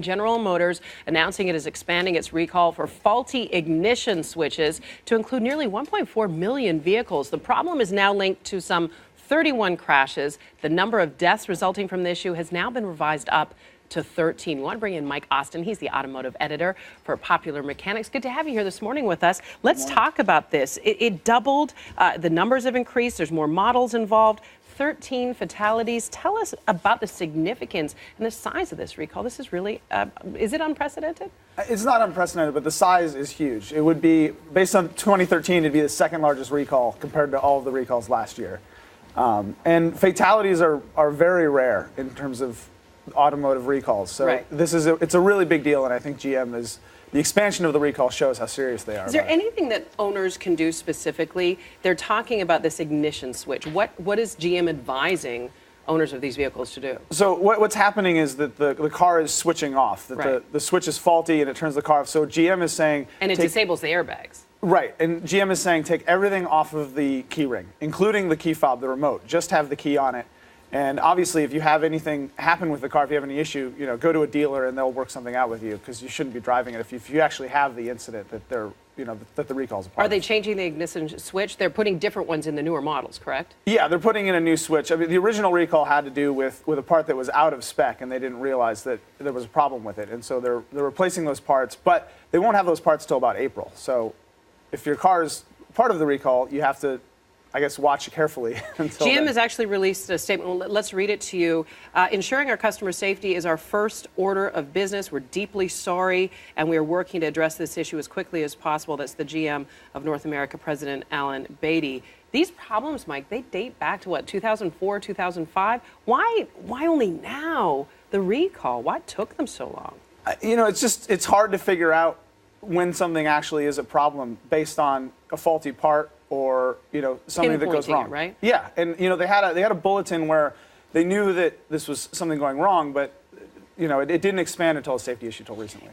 General Motors announcing it is expanding its recall for faulty ignition switches to include nearly 1.4 million vehicles. The problem is now linked to some 31 crashes. The number of deaths resulting from the issue has now been revised up to 13. We want to bring in Mike Austin. He's the automotive editor for Popular Mechanics. Good to have you here this morning with us. Let's talk about this. It doubled. The numbers have increased. There's more models involved. 13 fatalities. Tell us about the significance and the size of this recall. This is really, is it unprecedented? It's not unprecedented, but the size is huge. It would be, based on 2013, it'd be the second largest recall compared to all of the recalls last year. And fatalities are very rare in terms of automotive recalls. So right. It's a really big deal, and I think GM is, the expansion of the recall shows how serious they are. Is there anything that owners can do specifically? They're talking about this ignition switch. What is GM advising owners of these vehicles to do? So what's happening is that the car is switching off, that right. the switch is faulty and it turns the car off. So GM is saying... And it disables the airbags. Right, and GM is saying take everything off of the key ring, including the key fob, the remote. Just have the key on it. And obviously, if you have anything happen with the car, if you have any issue, go to a dealer and they'll work something out with you, because you shouldn't be driving it if you actually have the incident that that the recall's a part Are of. they changing the ignition switch? They're putting different ones in the newer models, correct? Yeah, they're putting in a new switch. I mean, the original recall had to do with a part that was out of spec, and they didn't realize that there was a problem with it, and so they're replacing those parts. But they won't have those parts till about April. So, if your car is part of the recall, you have to, I guess, watch carefully until GM then. has actually released a statement. Let's read it to you. Ensuring our customer safety is our first order of business. We're deeply sorry, and we are working to address this issue as quickly as possible. That's the GM of North America, President Alan Batey. These problems, Mike, they date back to what, 2004, 2005? Why only now the recall? Why took them so long? It's hard to figure out when something actually is a problem based on a faulty part or something that goes wrong. Right? Yeah, and they had a bulletin where they knew that this was something going wrong, but it didn't expand until a safety issue till recently.